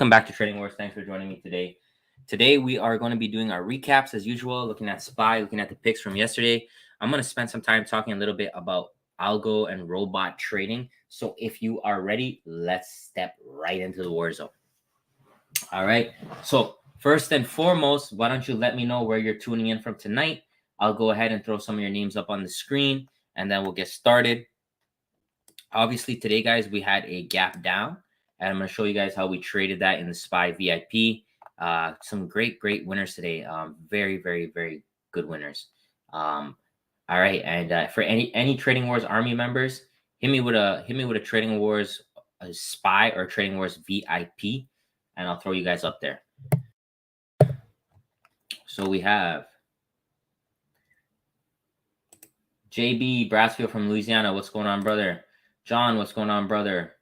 Welcome back to Trading Wars. Thanks for joining me today. Today we are going to be doing our recaps as usual, looking at SPY, looking at the picks from yesterday. I'm going to spend some time talking a little bit about algo and robot trading. So if you are ready, let's step right into the war zone. All right. So first and foremost, why don't you let me know where you're tuning in from tonight? I'll go ahead and throw some of your names up on the screen and then we'll get started. Obviously today, guys, we had a gap down. And I'm going to show you guys how we traded that in the SPY VIP. Some great winners today. Very good winners. All right, and for any Trading Wars Army members, hit me with a Trading Wars SPY or Trading Wars VIP, and I'll throw you guys up there. So we have JB Brassfield from Louisiana. What's going on, brother? John, what's going on, brother?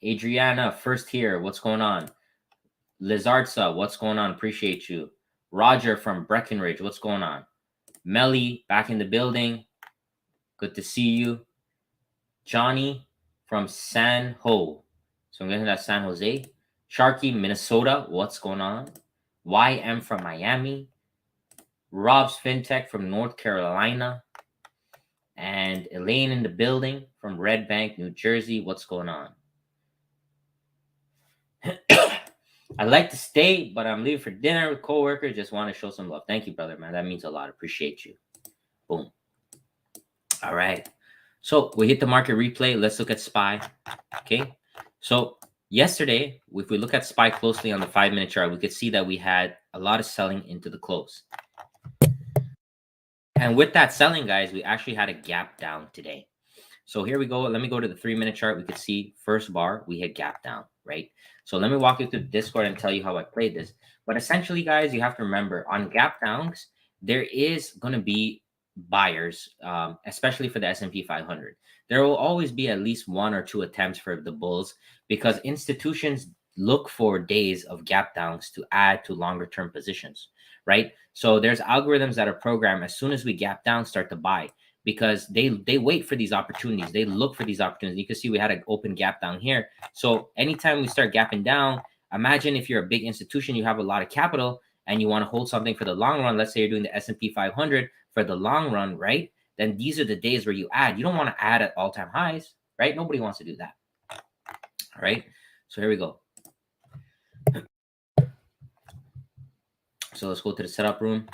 Adriana, first here. What's going on? Lizardsa, what's going on? Appreciate you. Roger from Breckenridge, what's going on? Melly, back in the building. Good to see you. Johnny from San Ho. So I'm guessing that's San Jose. Sharky, Minnesota, what's going on? YM from Miami. Rob's FinTech from North Carolina. And Elaine in the building from Red Bank, New Jersey, what's going on? I'd like to stay, but I'm leaving for dinner with coworkers. Just want to show some love. Thank you, brother, man. That means a lot. Appreciate you. Boom. All right. So we hit the market replay. Let's look at SPY. Okay. So yesterday, if we look at SPY closely on the 5-minute chart, we could see that we had a lot of selling into the close. And with that selling, guys, we actually had a gap down today. So here we go. Let me go to the 3-minute chart. We could see first bar, we hit gap down, right? So let me walk you through Discord and tell you how I played this. But essentially, guys, you have to remember on gap downs, there is going to be buyers, especially for the S&P 500. There will always be at least 1 or 2 attempts for the bulls because institutions look for days of gap downs to add to longer term positions, right? So there's algorithms that are programmed as soon as we gap down, start to buy. Because they wait for these opportunities. They look for these opportunities. You can see we had an open gap down here. So anytime we start gapping down, imagine if you're a big institution, you have a lot of capital and you want to hold something for the long run. Let's say you're doing the S&P 500 for the long run, right? Then these are the days where you add. You don't want to add at all-time highs, right? Nobody wants to do that. All right. So here we go. So let's go to the setup room.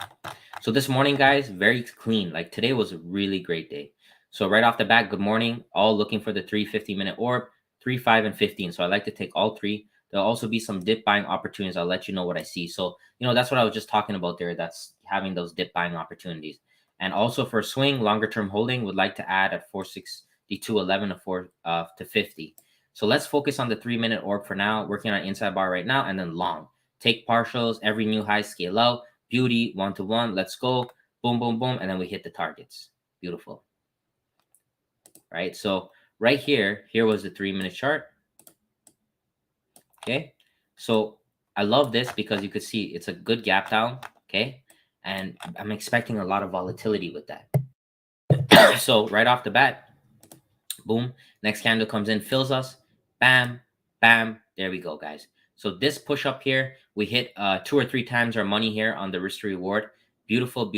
So this morning, guys, very clean. Like today was a really great day. So right off the bat, good morning. All looking for the 3 50-minute orb, 3, 5, and 15. So I like to take all 3. There'll also be some dip buying opportunities. I'll let you know what I see. So, that's what I was just talking about there. That's having those dip buying opportunities. And also for swing, longer term holding, would like to add at 462.11 to 4 to 50. So let's focus on the 3-minute orb for now. Working on inside bar right now, and then long. Take partials, every new high, scale out. Beauty, 1-to-1. Let's go. Boom, boom, boom. And then we hit the targets. Beautiful. Right. So right here was the 3-minute chart. Okay. So I love this because you could see it's a good gap down. Okay. And I'm expecting a lot of volatility with that. So right off the bat, boom. Next candle comes in, fills us. Bam, bam. There we go, guys. So this push up here, we hit 2 or 3 times our money here on the risk to reward. Beautiful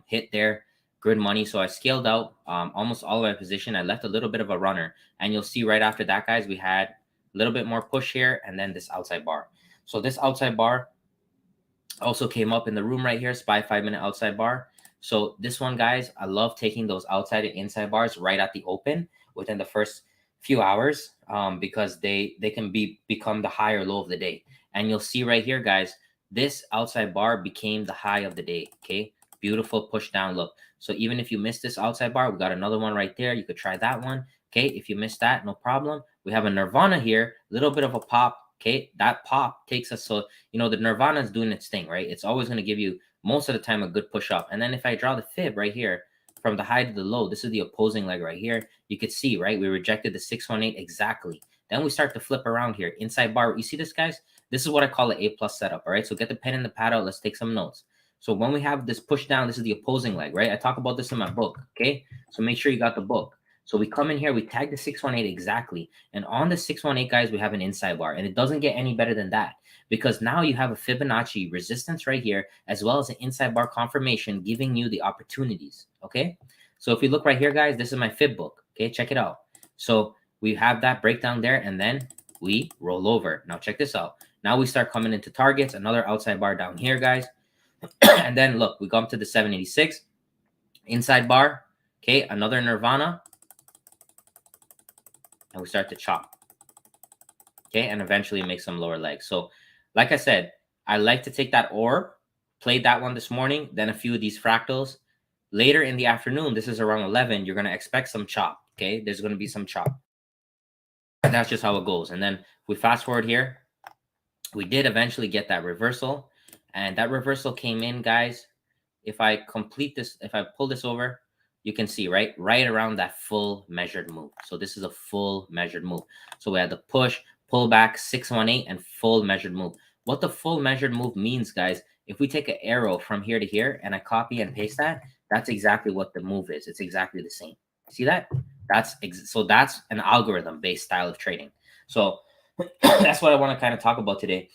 hit there. Good money. So I scaled out almost all of my position. I left a little bit of a runner. And you'll see right after that, guys, we had a little bit more push here and then this outside bar. So this outside bar also came up in the room right here, SPY 5-minute outside bar. So this one, guys, I love taking those outside and inside bars right at the open within the first few hours because they can become the high or low of the day. And you'll see right here, guys, this outside bar became the high of the day. Okay, beautiful push down look. So even if you missed this outside bar, we got another one right there. You could try that one. Okay, if you missed that, no problem. We have a Nirvana here, a little bit of a pop. Okay, that pop takes us. So the Nirvana is doing its thing, right? It's always going to give you most of the time a good push up. And then if I draw the fib right here, from the high to the low, this is the opposing leg right here. You could see, right? We rejected the 618 exactly. Then we start to flip around here. Inside bar, you see this, guys? This is what I call an A+ setup, all right? So get the pen and the pad out. Let's take some notes. So when we have this push down, this is the opposing leg, right? I talk about this in my book, okay? So make sure you got the book. So we come in here, we tag the 618 exactly. And on the 618, guys, we have an inside bar. And it doesn't get any better than that, because now you have a Fibonacci resistance right here, as well as an inside bar confirmation, giving you the opportunities. Okay. So if we look right here, guys, this is my Fib book. Okay. Check it out. So we have that breakdown there, and then we roll over. Now check this out. Now we start coming into targets, another outside bar down here, guys. And then look, we come to the 786 inside bar. Okay. Another Nirvana. And we start to chop. Okay. And eventually make some lower legs. So like I said, I like to take that OR, played that one this morning, then a few of these fractals. Later in the afternoon, this is around 11, you're going to expect some chop. Okay. There's going to be some chop. And that's just how it goes. And then if we fast forward here, we did eventually get that reversal. And that reversal came in, guys. If I complete this, if I pull this over, you can see right around that full measured move. So this is a full measured move. So we had the push, pull back, 618, and full measured move. What the full measured move means, guys, if we take an arrow from here to here and I copy and paste that, that's exactly what the move is. It's exactly the same. See that? That's an algorithm-based style of trading. So that's what I want to kind of talk about today.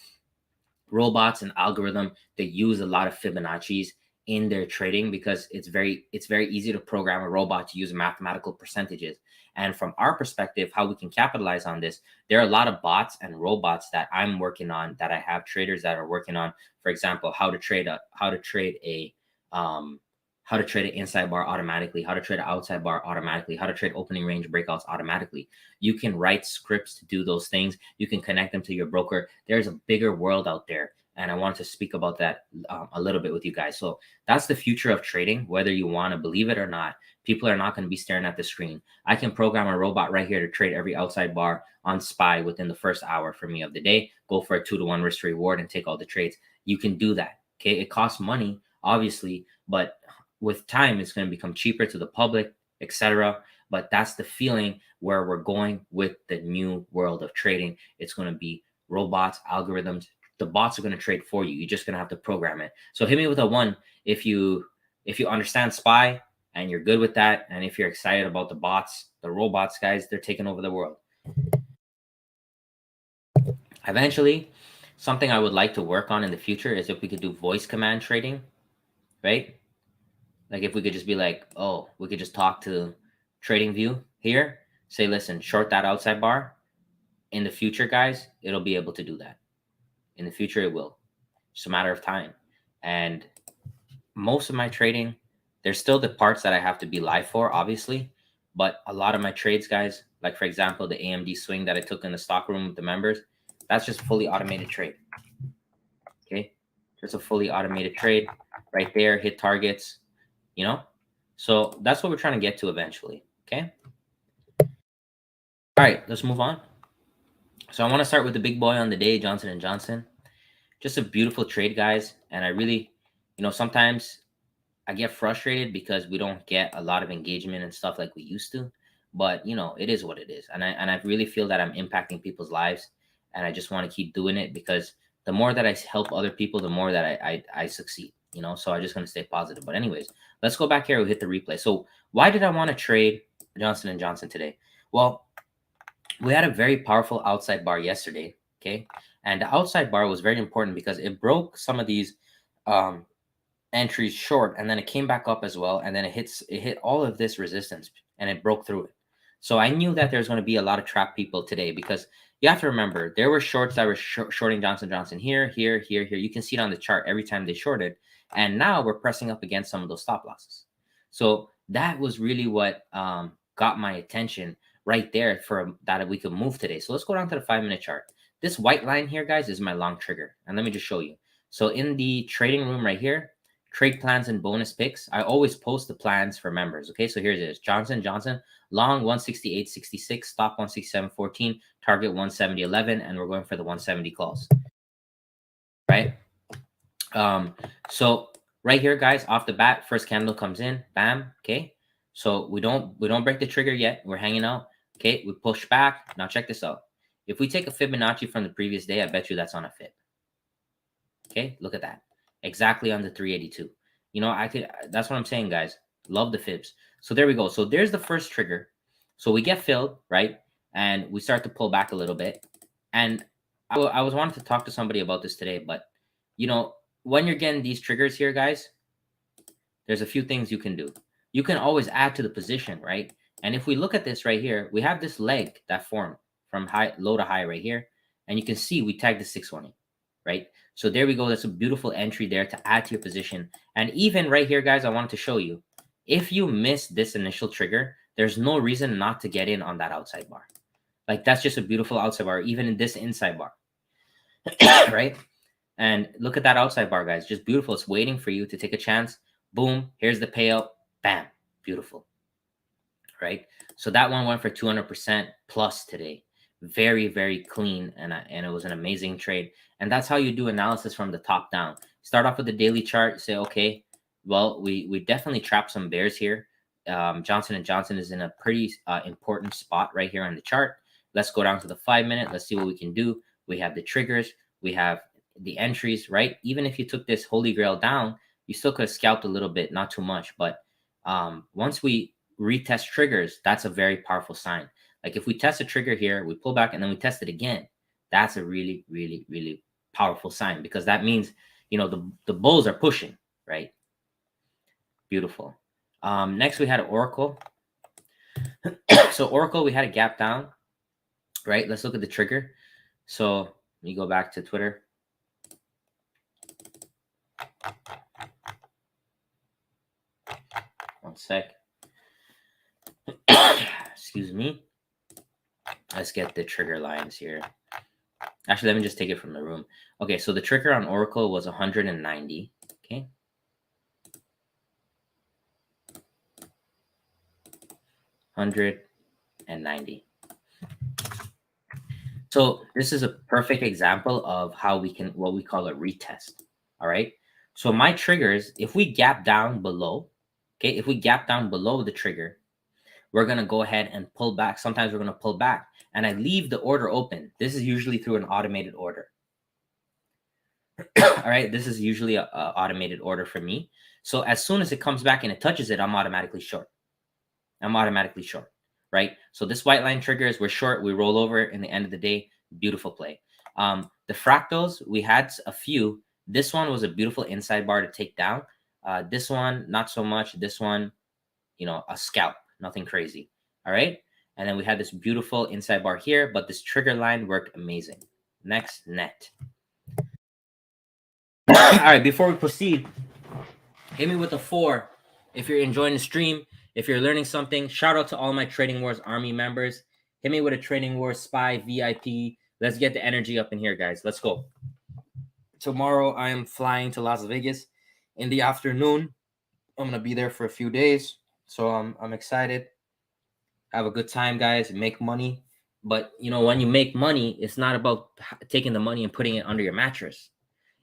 Robots and algorithm, they use a lot of Fibonacci's in their trading, because it's very easy to program a robot to use mathematical percentages. And from our perspective, how we can capitalize on this, there are a lot of bots and robots that I'm working on, that I have traders that are working on. For example, how to trade an inside bar automatically, how to trade an outside bar automatically, how to trade opening range breakouts automatically. You can write scripts to do those things. You can connect them to your broker. There's a bigger world out there, and I wanted to speak about that a little bit with you guys. So that's the future of trading, whether you want to believe it or not. People are not going to be staring at the screen. I can program a robot right here to trade every outside bar on SPY within the first hour for me of the day, go for a 2-to-1 risk to reward and take all the trades. You can do that. Okay. It costs money, obviously, but with time, it's going to become cheaper to the public, etc. But that's the feeling where we're going with the new world of trading. It's going to be robots, algorithms. The bots are going to trade for you. You're just going to have to program it. So hit me with a 1 if you understand SPY and you're good with that. And if you're excited about the bots, the robots, guys, they're taking over the world. Eventually, something I would like to work on in the future is if we could do voice command trading, right? Like if we could just be like, oh, we could just talk to Tradingview here, say, listen, short that outside bar. In the future, guys, it'll be able to do that. In the future, it will. It's a matter of time. And most of my trading, there's still the parts that I have to be live for, obviously. But a lot of my trades, guys, like for example, the AMD swing that I took in the stock room with the members, that's just fully automated trade. Okay. Just a fully automated trade right there, hit targets, you know? So that's what we're trying to get to eventually. Okay. All right, let's move on. So I want to start with the big boy on the day, Johnson & Johnson. Just a beautiful trade, guys. And I really, sometimes I get frustrated because we don't get a lot of engagement and stuff like we used to. But, it is what it is. And I really feel that I'm impacting people's lives. And I just want to keep doing it, because the more that I help other people, the more that I succeed, So I'm just going to stay positive. But anyways, let's go back here and hit the replay. So why did I want to trade Johnson & Johnson today? Well, we had a very powerful outside bar yesterday, okay? And the outside bar was very important because it broke some of these entries short, and then it came back up as well, and then it hit all of this resistance, and it broke through it. So I knew that there's going to be a lot of trap people today, because you have to remember, there were shorts that were shorting Johnson & Johnson here, here, here, here. You can see it on the chart every time they shorted, and now we're pressing up against some of those stop losses. So that was really what got my attention right there for that we could move today. So let's go down to the 5-minute chart. This white line here, guys, is my long trigger. And let me just show you. So in the trading room right here, trade plans and bonus picks, I always post the plans for members. Okay, so here it is. Johnson & Johnson, long 168.66, stop 167.14, target 170.11, and we're going for the 170 calls. Right? So right here, guys, off the bat, first candle comes in, bam, okay? So we don't break the trigger yet. We're hanging out. Okay, we push back. Now check this out. If we take a Fibonacci from the previous day, I bet you that's on a Fib. Okay, look at that. Exactly on the 382. That's what I'm saying, guys. Love the Fibs. So there we go. So there's the first trigger. So we get filled, right? And we start to pull back a little bit. And I was wanting to talk to somebody about this today, but when you're getting these triggers here, guys, there's a few things you can do. You can always add to the position, right? And if we look at this right here, we have this leg that formed from low to high right here. And you can see we tagged the 620, right? So there we go. That's a beautiful entry there to add to your position. And even right here, guys, I wanted to show you, if you miss this initial trigger, there's no reason not to get in on that outside bar. Like, that's just a beautiful outside bar, even in this inside bar, right? And look at that outside bar, guys. Just beautiful. It's waiting for you to take a chance. Boom. Here's the payout. Bam. Beautiful. Right? So that one went for 200% plus today. Very, very clean. And it was an amazing trade. And that's how you do analysis from the top down. Start off with the daily chart. Say, okay, well, we definitely trapped some bears here. Johnson & Johnson is in a pretty important spot right here on the chart. Let's go down to the 5-minute. Let's see what we can do. We have the triggers. We have the entries, right? Even if you took this holy grail down, you still could have scalped a little bit, not too much. But once we retest triggers, that's a very powerful sign. Like, if we test a trigger here, we pull back and then we test it again, that's a really, really, really powerful sign, because that means, the bulls are pushing, right? Beautiful. Next, we had Oracle. So Oracle, we had a gap down, right? Let's look at the trigger. So let me go back to Twitter. One sec. Excuse me. Let's get the trigger lines here. Actually, let me just take it from the room. Okay, so the trigger on Oracle was 190. Okay. 190. So this is a perfect example of how we can, what we call a retest. All right. So my triggers, if we gap down below, okay, if we gap down below the trigger, we're going to go ahead and pull back. Sometimes we're going to pull back and I leave the order open. This is usually through an automated order. All right. This is usually an automated order for me. So as soon as it comes back and it touches it, I'm automatically short. Right? So this white line triggers, we're short, we roll over in the end of the day. Beautiful play. The fractals, we had a few. This one was a beautiful inside bar to take down. This one, not so much. This one, a scalp, nothing crazy. All right. And then we had this beautiful inside bar here, but this trigger line worked amazing. Next, net. All right. Before we proceed, hit me with a 4 if you're enjoying the stream. If you're learning something, shout out to all my Trading Wars Army members. Hit me with a Trading Wars Spy VIP. Let's get the energy up in here, guys. Let's go. Tomorrow, I am flying to Las Vegas in the afternoon. I'm going to be there for a few days. So I'm excited. Have a good time, guys. Make money. But, when you make money, it's not about taking the money and putting it under your mattress.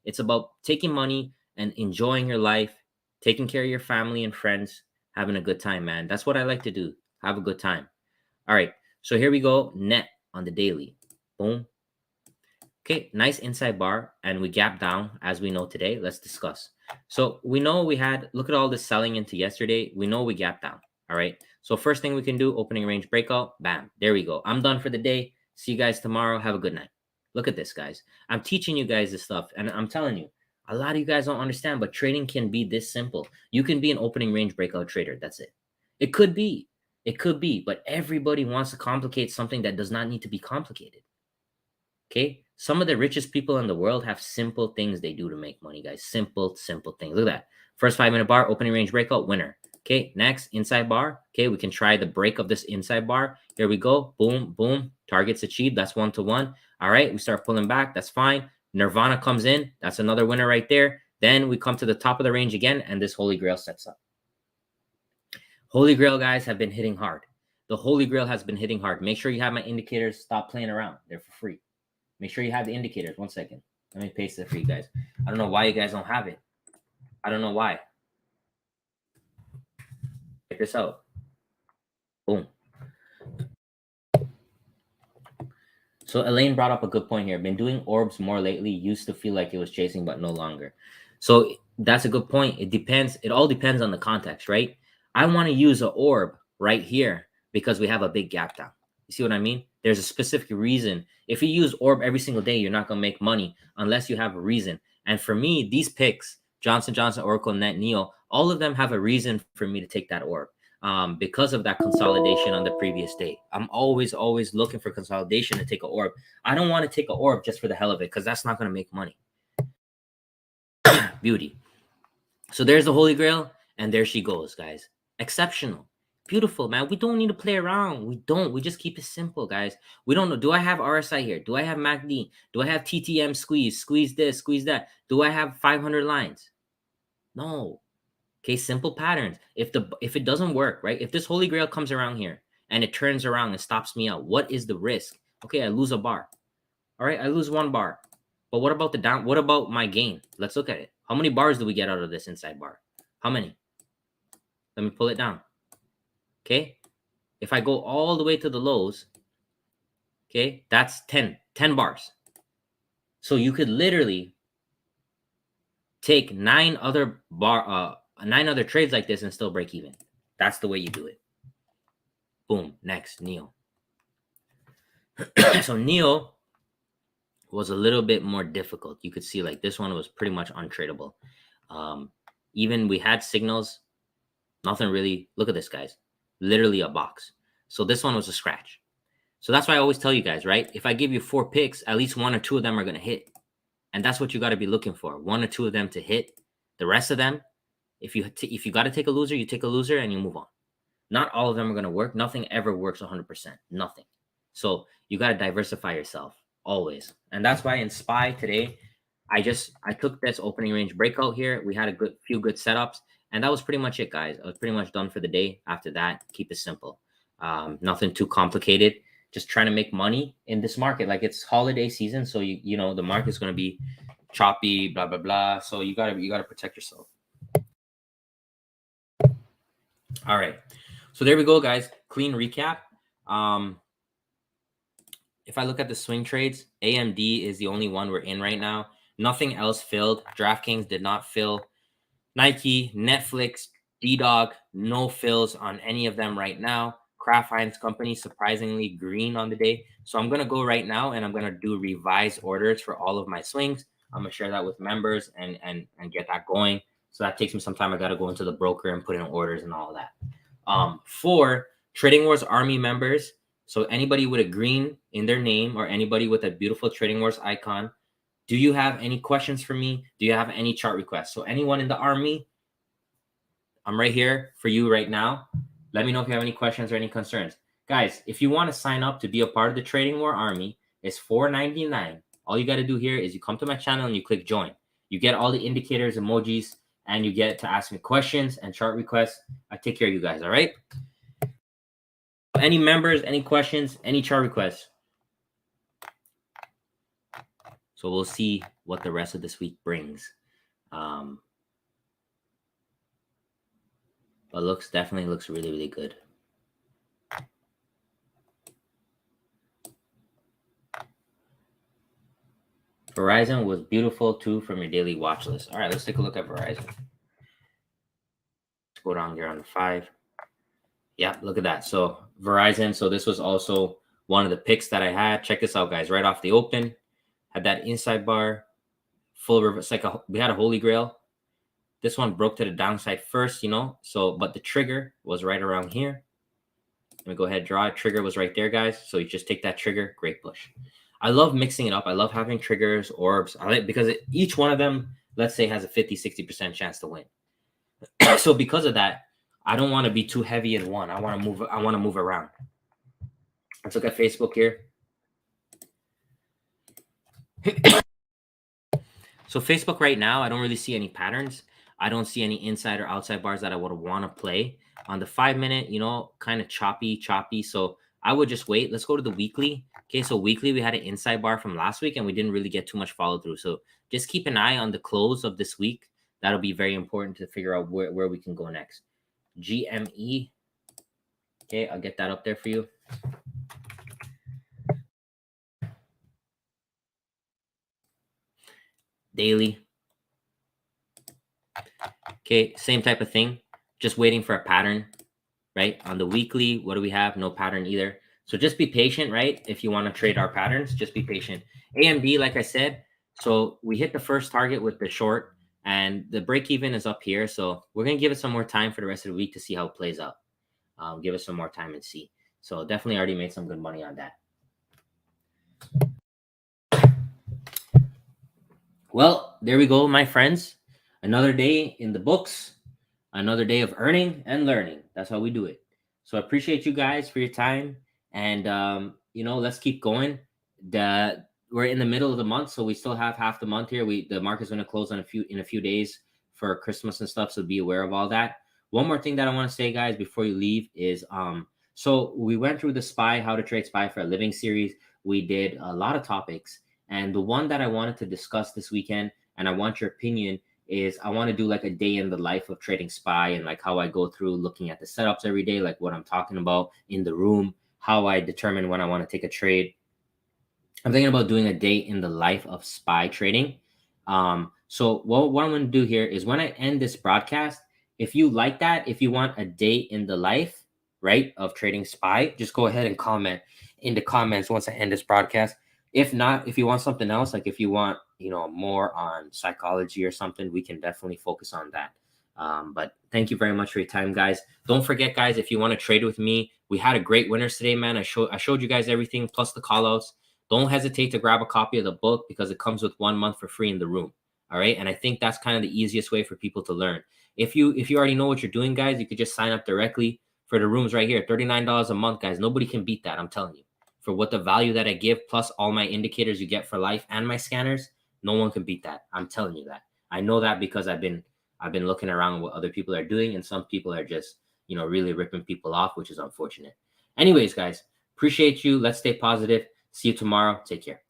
It's about taking money and enjoying your life, taking care of your family and friends, having a good time, man. That's what I like to do. Have a good time. All right. So here we go. Net on the daily. Boom. Okay. Nice inside bar. And we gap down as we know today. Let's discuss. So we know we had, look at all this selling into yesterday. We know we gap down. All right. So first thing we can do, opening range breakout. Bam. There we go. I'm done for the day. See you guys tomorrow. Have a good night. Look at this, guys. I'm teaching you guys this stuff. And I'm telling you, a lot of you guys don't understand, but trading can be this simple. You can be an opening range breakout trader. That's it. It could be, but everybody wants to complicate something that does not need to be complicated. Okay. Some of the richest people in the world have simple things they do to make money, guys. Simple things. Look at that. First 5-minute bar, opening range breakout, winner. Okay. Next, inside bar. Okay. We can try the break of this inside bar. Here we go. Boom, boom. Targets achieved. That's 1-to-1. All right. We start pulling back. That's fine. Nirvana comes in. That's another winner right there. Then we come to the top of the range again, and this Holy Grail sets up. Holy Grail guys have been hitting hard. The Holy Grail has been hitting hard. Make sure you have my indicators. Stop playing around. They're for free. Make sure you have the indicators. 1 second. Let me paste it for you guys. I don't know why you guys don't have it. I don't know why. Check this out. Boom. So Elaine brought up a good point here. Been doing orbs more lately. Used to feel like it was chasing, but no longer. So that's a good point. It depends. It all depends on the context, right? I want to use an orb right here because we have a big gap down. You see what I mean? There's a specific reason. If you use orb every single day, you're not going to make money unless you have a reason. And for me, these picks, Johnson Johnson, Oracle, Net, Neo, all of them have a reason for me to take that orb. Because of that consolidation on the previous day. I'm always looking for consolidation to take an orb. I don't want to take an orb just for the hell of it, because that's not going to make money. Beauty. So there's the Holy Grail, and there she goes, guys. Exceptional. Beautiful, man. We don't need to play around. We just keep it simple, guys. We don't know. Do I have RSI here? Do I have MACD? Do I have TTM squeeze? Squeeze this, squeeze that. Do I have 500 lines? No. Okay, simple patterns. If it doesn't work, right? If this Holy Grail comes around here and it turns around and stops me out, what is the risk? Okay, I lose a bar. All right, I lose 1 bar. But what about the down? What about my gain? Let's look at it. How many bars do we get out of this inside bar? How many? Let me pull it down. Okay, if I go all the way to the lows, okay, that's 10 bars. So you could literally take 9 other trades like this and still break even. That's the way you do it. Boom. Next, Neo. So Neo was a little bit more difficult. You could see like this one was pretty much untradeable. Even we had signals, nothing really. Look at this, guys. Literally a box. So this one was a scratch. So that's why I always tell you guys, right? If I give you 4 picks, at least 1 or 2 of them are going to hit. And that's what you got to be looking for. 1 or 2 of them to hit. The rest of them, if you got to take a loser, you take a loser and you move on. Not all of them are going to work. Nothing ever works 100%. Nothing. So you got to diversify yourself always. And that's why in SPY today, I took this opening range breakout here. We had a few good setups. And that was pretty much it, guys. I was pretty much done for the day. After that, keep it simple. Nothing too complicated. Just trying to make money in this market. Like, it's holiday season. So, you know, the market's going to be choppy, blah, blah, blah. So you got to protect yourself. All right. So there we go, guys. Clean recap. If I look at the swing trades, AMD is the only one we're in right now. Nothing else filled. DraftKings did not fill. Nike, Netflix, D-Dog, no fills on any of them right now. Kraft Heinz Company, surprisingly green on the day. So I'm going to go right now and I'm going to do revised orders for all of my swings. I'm going to share that with members and get that going. So that takes me some time. I got to go into the broker and put in orders and all of that. For Trading Wars Army members, so anybody with a green in their name or anybody with a beautiful Trading Wars icon, do you have any questions for me? Do you have any chart requests? So anyone in the Army, I'm right here for you right now. Let me know if you have any questions or any concerns. Guys, if you want to sign up to be a part of the Trading War Army, it's $4.99. All you got to do here is you come to my channel and you click join. You get all the indicators, emojis, and you get to ask me questions and chart requests. I take care of you guys, all right? Any members, any questions, any chart requests? So we'll see what the rest of this week brings. But definitely looks really, really good. Verizon was beautiful too from your daily watch list. All right, let's take a look at Verizon. Let's go down here on the 5. Yeah, look at that. So Verizon. So this was also one of the picks that I had. Check this out, guys. Right off the open, had that inside bar, full reverse. We had a Holy Grail. This one broke to the downside first, you know. So, but the trigger was right around here. Let me go ahead, draw it. Trigger was right there, guys. So you just take that trigger. Great push. I love mixing it up. I love having triggers, orbs. I like because each one of them, let's say, has a 50-60% chance to win. So because of that, I don't want to be too heavy in one. I want to move around. Let's look at Facebook here. So Facebook right now, I don't really see any patterns. I don't see any inside or outside bars that I would want to play. On the 5-minute, you know, kind of choppy. So I would just wait. Let's go to the weekly. Okay, so weekly, we had an inside bar from last week and we didn't really get too much follow through. So just keep an eye on the close of this week. That'll be very important to figure out where we can go next. GME. Okay, I'll get that up there for you. Daily. Okay, same type of thing. Just waiting for a pattern. right? On the weekly, what do we have? No pattern either. So just be patient, right? If you want to trade our patterns, just be patient. A and B, like I said, so we hit the first target with the short, and the break even is up here. So we're going to give it some more time for the rest of the week to see how it plays out. Give us some more time and see. So definitely already made some good money on that. Well, there we go, my friends. Another day in the books, another day of earning and learning. That's how we do it. So I appreciate you guys for your time, and let's keep going. We're in the middle of the month, so we still have half the month here. The market's going to close in a few days for Christmas and stuff. So be aware of all that. One more thing that I want to say, guys, before you leave is so we went through the SPY, how to trade SPY for a living series. We did a lot of topics, and the one that I wanted to discuss this weekend, and I want your opinion, is I want to do like a day in the life of trading SPY, and like how I go through looking at the setups every day, like what I'm talking about in the room, how I determine when I want to take a trade. I'm thinking about doing a day in the life of SPY trading. So what I'm going to do here is when I end this broadcast, if you like that, if you want a day in the life, right, of trading SPY, just go ahead and comment in the comments once I end this broadcast. If not, if you want something else, like if you want, more on psychology or something, we can definitely focus on that. But thank you very much for your time, guys. Don't forget, guys, if you want to trade with me, we had a great winners today, man. I showed you guys everything plus the call outs. Don't hesitate to grab a copy of the book because it comes with 1 month for free in the room. All right. And I think that's kind of the easiest way for people to learn. If you already know what you're doing, guys, you could just sign up directly for the rooms right here. $39 a month, guys. Nobody can beat that. I'm telling you. For what the value that I give, plus all my indicators you get for life and my scanners, no one can beat that. I'm telling you that. I know that because I've been looking around what other people are doing, and some people are just, really ripping people off, which is unfortunate. Anyways, guys, appreciate you. Let's stay positive. See you tomorrow. Take care.